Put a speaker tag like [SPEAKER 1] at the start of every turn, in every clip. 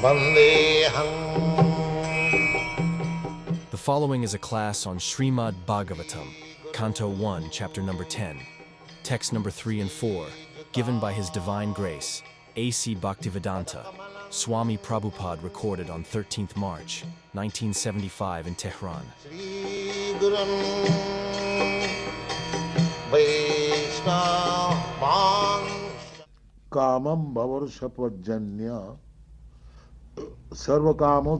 [SPEAKER 1] The following is a class on Srimad Bhagavatam, Canto 1, Chapter number 10, Text number 3 and 4, given by His Divine Grace, A.C. Bhaktivedanta, Swami Prabhupada, recorded on 13th March, 1975 in Tehran.
[SPEAKER 2] Kamam bhavarshapajanya sarvakamo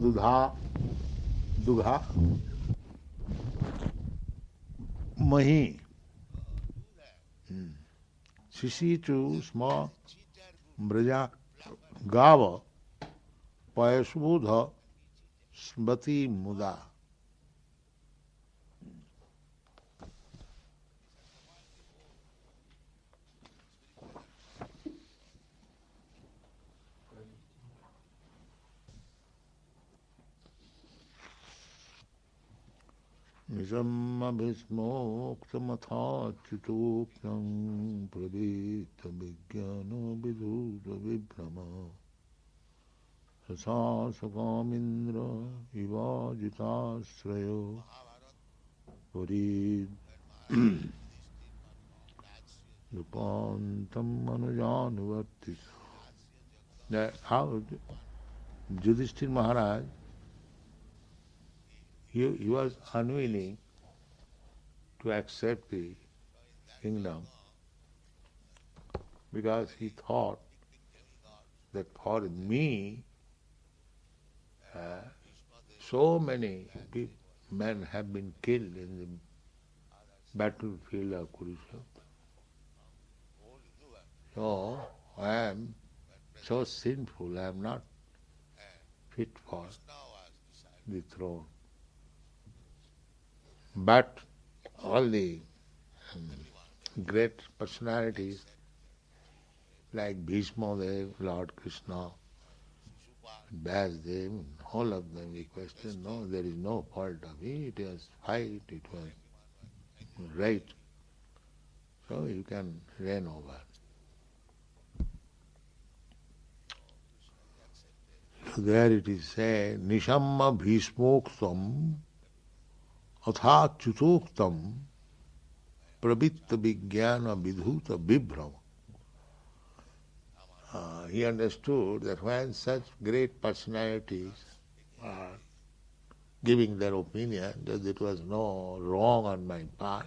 [SPEAKER 2] dugha mahi shishichu sma mraja gava payasubudha smati muda. Nisamma bhismoktamatha chitoktam pradita vijnana vidhuta vibrama sasasakamindra ivajitasrayo purid dupantam anujanuvartis. That how Yudhisthira Maharaj, he was unwilling to accept the kingdom because he thought that for me, so many men have been killed in the battlefield of Kurukshetra. So I am so sinful, I am not fit for the throne. But all the great personalities like Bhishma, Lord Krishna, Vyasadeva, all of them requested, no, there is no fault of it, it was fight, it was right. So you can reign over. So there it is said, Nishamma Bhishmoktam Atha Chutoktam Pravitta Vijnana Vidhuta Vibhrama. He understood that when such great personalities are giving their opinion that it was no wrong on my part,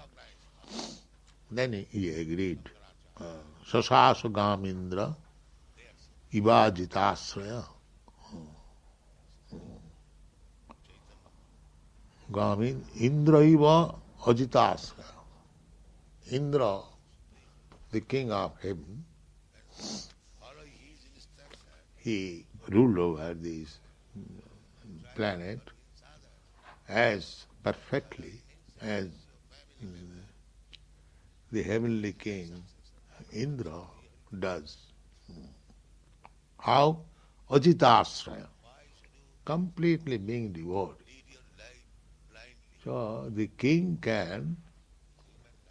[SPEAKER 2] then he agreed. Sasasa Gamindra Ivajitasraya. Gamin Indra iva ajitasraya. Indra, the king of heaven, he ruled over this planet as perfectly as the heavenly king Indra does. How? Ajitasraya, completely being devoted. So the king can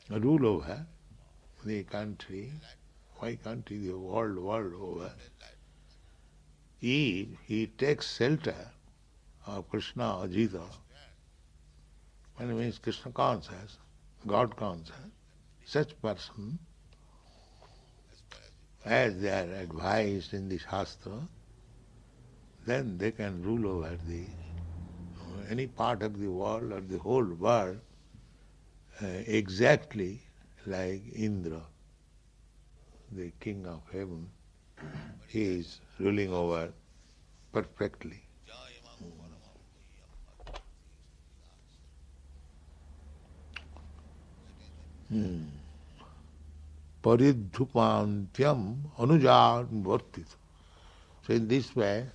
[SPEAKER 2] rule over the country, the world over, if he takes shelter of Krishna or Gita, when it means Krishna conscious, God conscious, such person, as they are advised in the Shastra, then they can rule over any part of the world or the whole world exactly like Indra, the king of heaven. He is ruling over perfectly. Paridhupantyam anujan vartit. So in this way,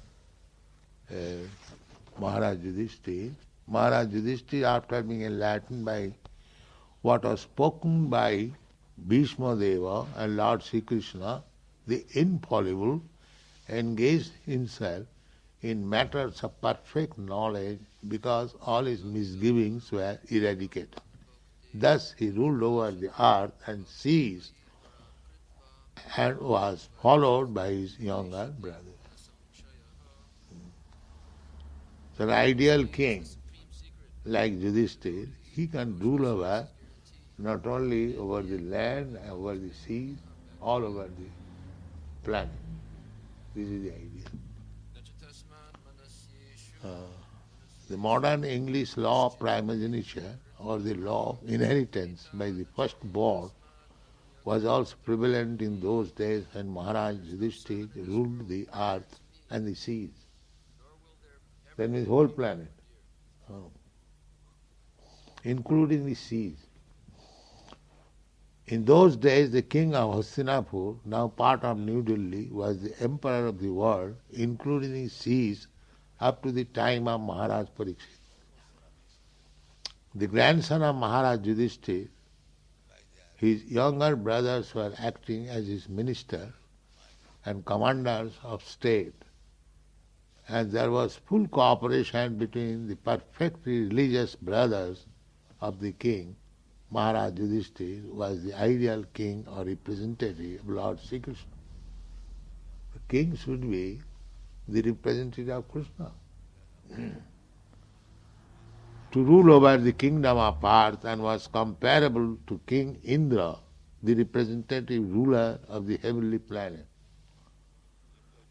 [SPEAKER 2] Maharaj Yudhisthira, after being enlightened by what was spoken by Bhishma Deva and Lord Sri Krishna, the infallible, engaged himself in matters of perfect knowledge because all his misgivings were eradicated. Thus he ruled over the earth and seas and was followed by his younger brother. an ideal king like Yudhisthira, he can rule over not only over the land, over the sea, all over the planet. This is the idea. The modern English law of primogeniture, or the law of inheritance by the firstborn, was also prevalent in those days when Maharaj Yudhisthira ruled the earth and the seas. That means whole planet, including the seas. In those days, the king of Hastinapur, now part of New Delhi, was the emperor of the world, including the seas, up to the time of Maharaj Parikshit. The grandson of Maharaj Yudhisthira, his younger brothers were acting as his minister and commanders of state, and there was full cooperation between the perfectly religious brothers of the king. Maharaj Yudhisthira was the ideal king or representative of Lord Sri Krishna. The king should be the representative of Krishna. To rule over the kingdom of earth and was comparable to King Indra, the representative ruler of the heavenly planet.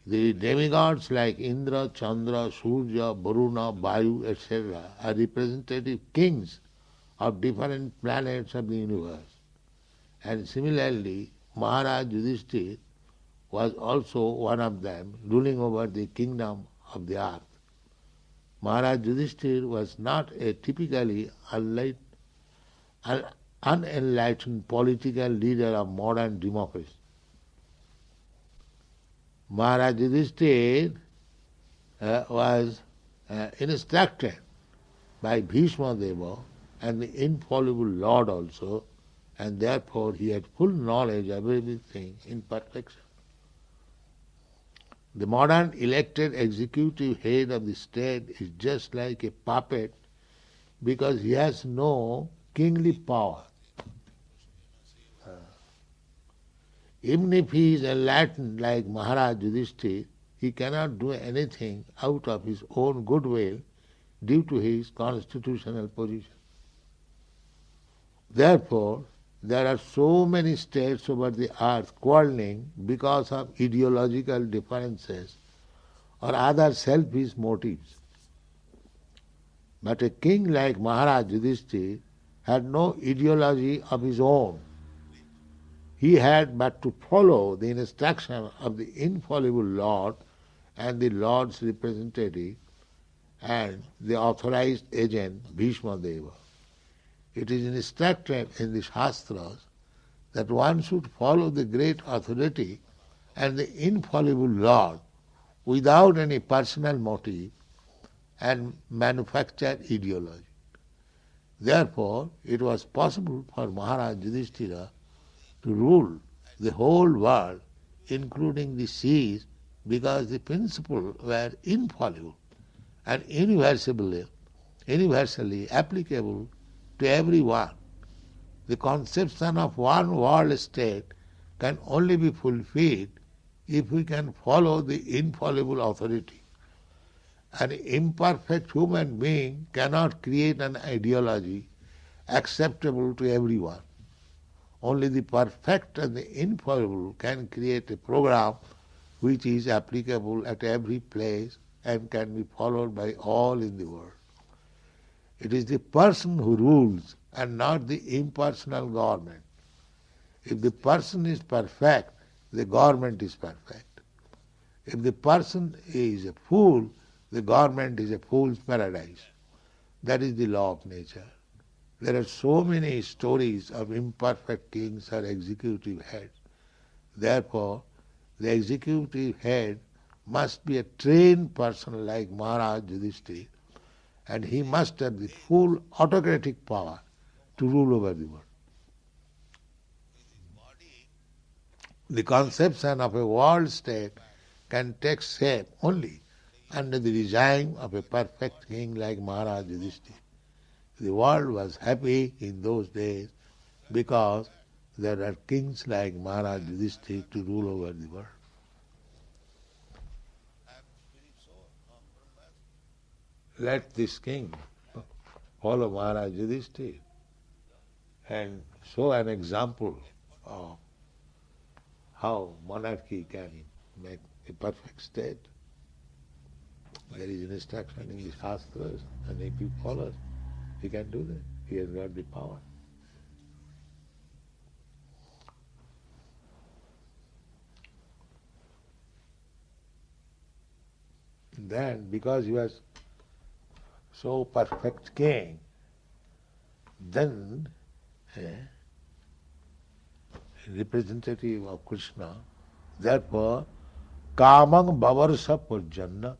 [SPEAKER 2] The demigods like Indra, Chandra, Surya, Varuna, Vayu, etc. are representative kings of different planets of the universe. And similarly, Maharaj Yudhisthira was also one of them, ruling over the kingdom of the earth. Maharaj Yudhisthira was not a typically unenlightened political leader of modern democracy. Maharaj Yudhisthira was instructed by Bhishma Deva and the infallible Lord also, and therefore he had full knowledge of everything in perfection. The modern elected executive head of the state is just like a puppet because he has no kingly power. Even if he is enlightened like Maharaj Yudhisthira, he cannot do anything out of his own goodwill due to his constitutional position. Therefore, there are so many states over the earth quarreling because of ideological differences or other selfish motives. But a king like Maharaj Yudhisthira had no ideology of his own. He had but to follow the instruction of the infallible Lord and the Lord's representative and the authorized agent Bhishma Deva. It is instructed in the Shastras that one should follow the great authority and the infallible Lord without any personal motive and manufactured ideology. Therefore, it was possible for Maharaj Yudhisthira to rule the whole world, including the seas, because the principles were infallible and universally applicable to everyone. The conception of one world state can only be fulfilled if we can follow the infallible authority. An imperfect human being cannot create an ideology acceptable to everyone. Only the perfect and the infallible can create a program which is applicable at every place and can be followed by all in the world. It is the person who rules and not the impersonal government. If the person is perfect, the government is perfect. If the person is a fool, the government is a fool's paradise. That is the law of nature. There are so many stories of imperfect kings or executive heads. Therefore, the executive head must be a trained person like Maharaj Yudhisthira, and he must have the full autocratic power to rule over the world. The conception of a world state can take shape only under the regime of a perfect king like Maharaj Yudhisthira. The world was happy in those days because there are kings like Maharaj Yudhisthira to rule over the world. let this king follow Maharaj Yudhisthira and show an example of how monarchy can make a perfect state. There is an instruction in the Shastras, and if he follows, he can do that. He has got the power. Then, because he was so perfect king, then representative of Krishna, therefore, kamang bavarsa purjanna.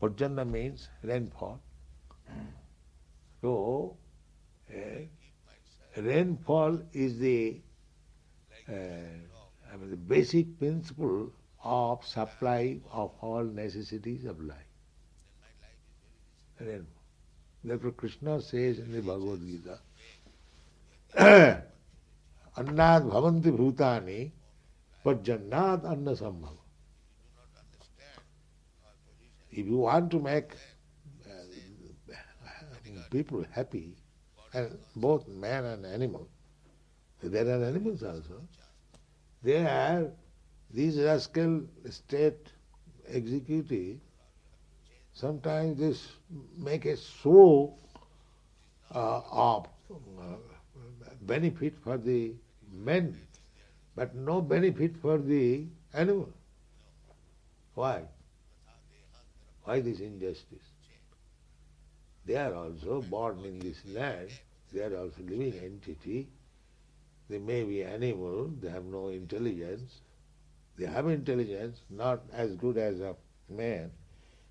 [SPEAKER 2] Purjanna means rainfall. So, rainfall is the basic principle of supply of all necessities of life. Rainfall. Therefore Krishna says in the Bhagavad Gita, Annad bhavanti bhutani pajjannat anna sambhava. If you want to make people happy, and both man and animal, there are animals also, these rascal state executive, sometimes they make a show of benefit for the men, but no benefit for the animal. Why? Why this injustice? They are also born in this land, they are also living entity. They may be animal, they have no intelligence. They have intelligence, not as good as a man.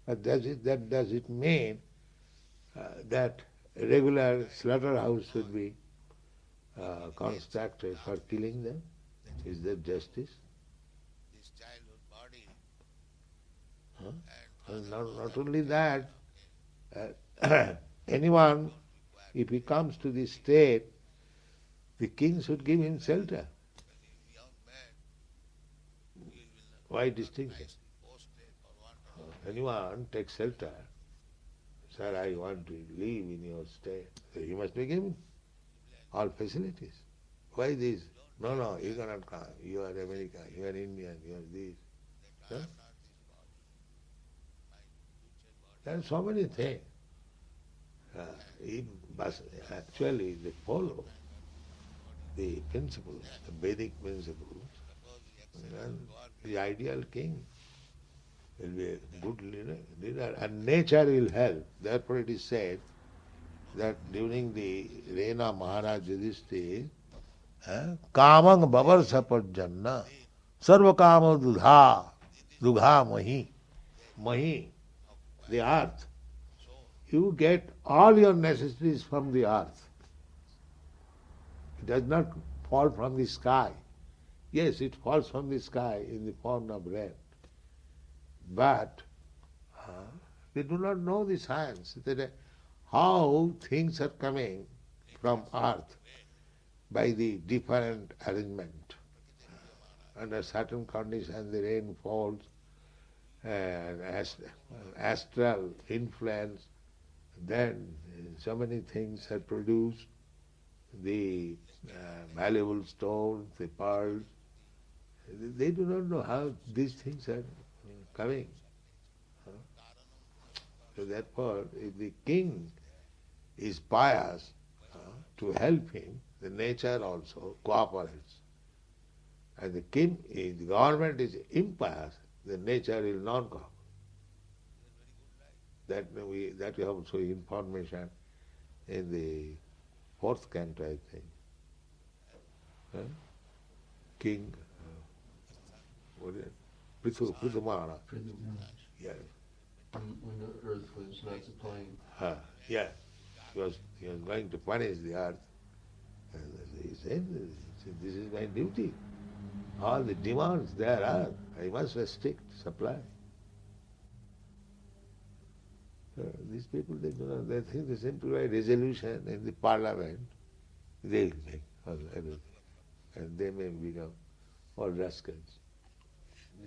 [SPEAKER 2] But does it mean that a regular slaughterhouse should be constructed for killing them? Is that justice? Huh? And not only that, anyone, if he comes to this state, the king should give him shelter. Why distinction? Anyone takes shelter. Sir, I want to live in your state. So you must be given all facilities. Why this? No, you cannot come. You are American, you are Indian, you are this. Huh? There are so many things. Actually, they follow the principles, the Vedic principles. And the ideal king will be a good leader, and nature will help. Therefore it is said that during the reign of Maharaj Yudhisthira, kamang bavarsa pajjanna, sarva kama dugha mahi, the earth. You get all your necessities from the earth. It does not fall from the sky. Yes, it falls from the sky in the form of rain. But they do not know the science, that how things are coming from earth by the different arrangement. Under certain conditions the rain falls, and astral influence, then so many things are produced, the valuable stones, the pearls. They do not know how these things are coming. So therefore, if the king is pious to help him, the nature also cooperates. And if the government is impious, the nature will not cooperate. That we have also information in the 4th canto, I think. King, what is it? Prithu Maharaj. Yes.
[SPEAKER 3] When the earth was not supplying.
[SPEAKER 2] Yes. He was going to punish the earth. And he said, this is my duty. All the demands there are, I must restrict supply. These people, they think they simply by resolution in the parliament, they will make everything. And they may become all rascals.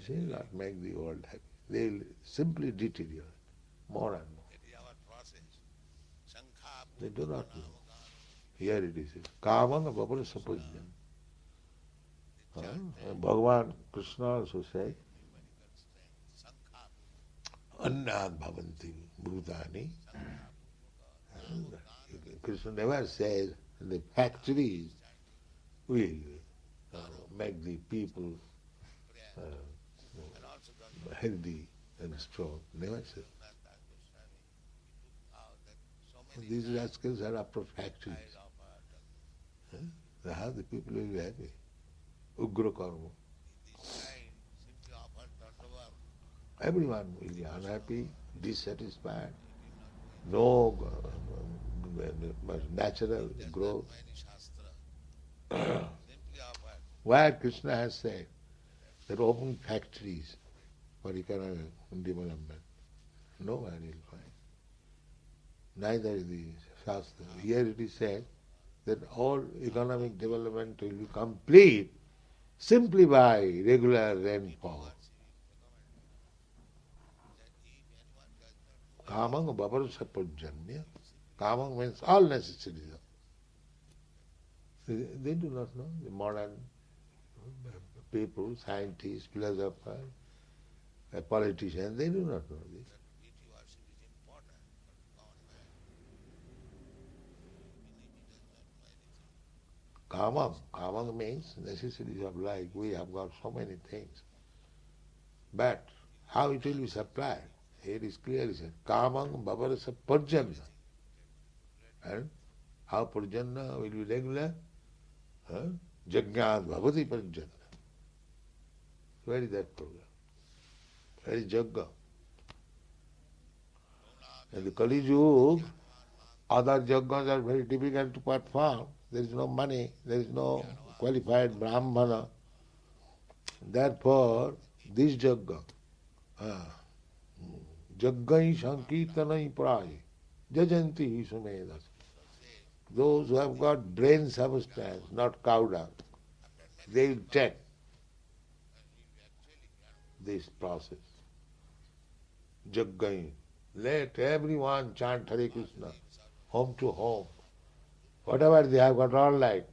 [SPEAKER 2] They will not make the world happy. They will simply deteriorate. more and more. They do not know. Here it is. Kamang Babara Sapajyan. Bhagavan Krishna also said, Annad Bhavanti Bhutani. Krishna never says the factories will make the people healthy and strong. Never said. These rascals are after factories. How the people will be happy? Ugra karma. Everyone will be unhappy, dissatisfied, no natural growth. Where Krishna has said that open factories for economic development, nowhere you will find. Neither is the Shastra. Here it is said that all economic development will be complete simply by regular rainfall. Kamang Babarsa Purjanya. Kamang means all necessities. They do not know. The modern people, scientists, philosophers, politicians, they do not know this. Kamang means necessities of life. We have got so many things. But how it will be supplied? Here is clearly said, Kamang Babarasa Purjanna. And how Purjanna will be regular? Jagyan Bhavati Purjanna. Where is that program? Where is Jagga? In the Kali Yuga, other Jaggas are very difficult to perform. There is no money, there is no qualified Brahmana. Therefore, this Jagga, Jaggai Sankirtanai Praye, Jajanti Sumedas. Those who have got brain substance, not cow dung, they will take this process. Jaggai. Let everyone chant Hare Krishna, home to home. Whatever they have got all right,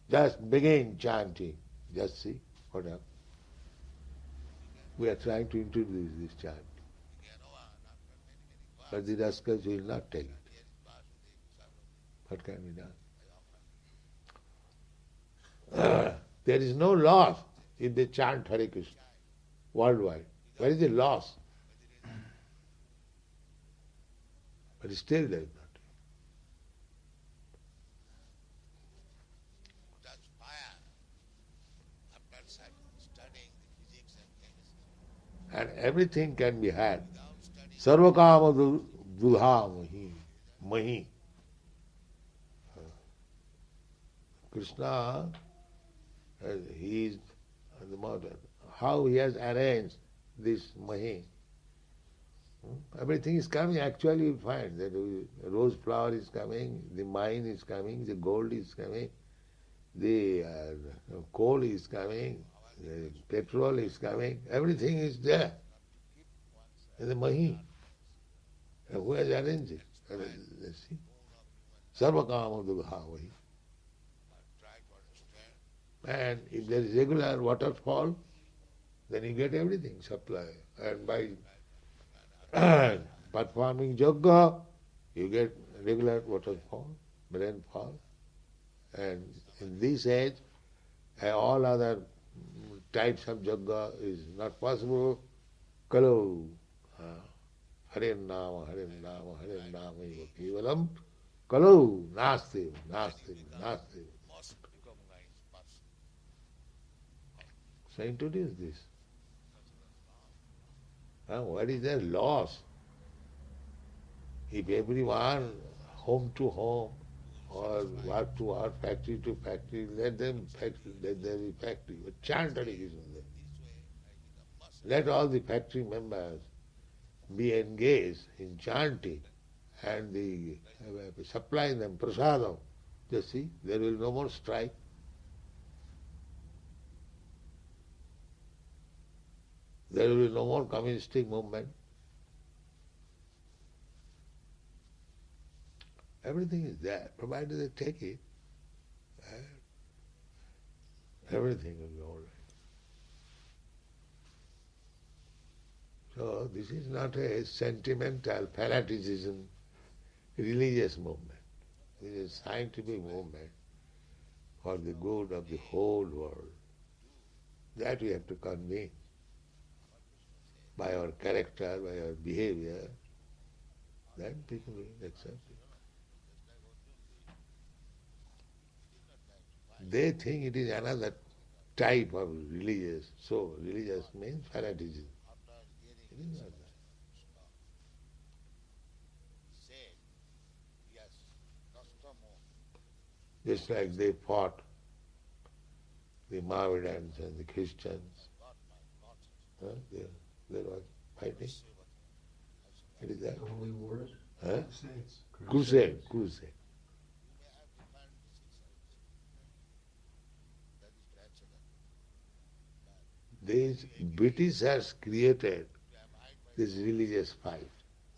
[SPEAKER 2] just begin chanting. Just see what happens. We are trying to introduce this chant. But the rascals will not take it. What can be done? There is no loss if they chant Hare Krishna worldwide. Where is the loss? But still there is not. And everything can be had. Sarvakama dudha mahi. Krishna, he is the mother. How he has arranged this mahi. Everything is coming. Actually you find that the rose flower is coming, the mine is coming, the gold is coming, the coal is coming, the petrol is coming, everything is there in the mahi. And who has arranged it? Let's see. Sarvakama dubhavahi. And if there is regular waterfall, then you get everything, supply. And by performing jagga, you get regular waterfall, rainfall. And in this age, all other types of jagga is not possible. Kalu, Hare Nama, Hare Nama, Hare Nama, Kevalam, Kalu, Nasti, Nasti, Nasti. So introduce this. What is their loss? If everyone, home to home, or work to work, factory to factory, let them be factory. But chant Hare Krishna. Let all the factory members be engaged in chanting and supplying them prasadam. Just see, there will be no more strike. There will be no more communistic movement. Everything is there, provided they take it. Everything will be all right. So this is not a sentimental fanaticism, religious movement. This is a scientific movement for the good of the whole world. That we have to convey by our character, by our behavior. Then people will accept it. They think it is another type of religious. So religious means fanaticism. It is not that. Just like they fought the Mohammedans and the Christians. There was fighting. What is that?
[SPEAKER 3] Holy wars?
[SPEAKER 2] Huh?
[SPEAKER 3] Crusades.
[SPEAKER 2] Crusade. These British has created this religious fight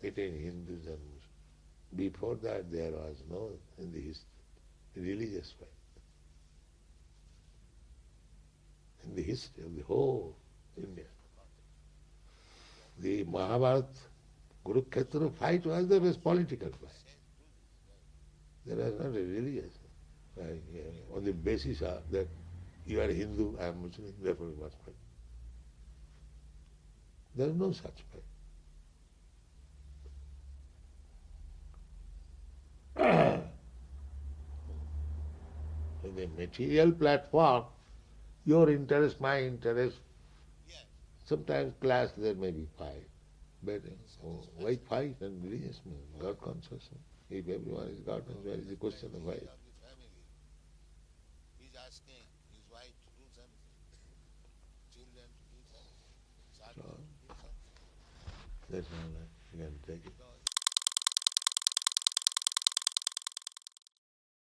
[SPEAKER 2] between Hindus and Muslims. Before that there was no in the history religious fight. In the history of the whole India. The Mahabharata Kurukshetra fight was political fight. There was not a religious fight. On the basis of that you are Hindu, I am Muslim, therefore we must fight. There is no such fight. In the material platform, your interest, my interest, sometimes clash there may be fight. But why fight and religious means God consciousness? If everyone is God, then where is the question of why?
[SPEAKER 4] He's asking his wife to do something, children to do something, son to do something.
[SPEAKER 2] That's all right. You can take it.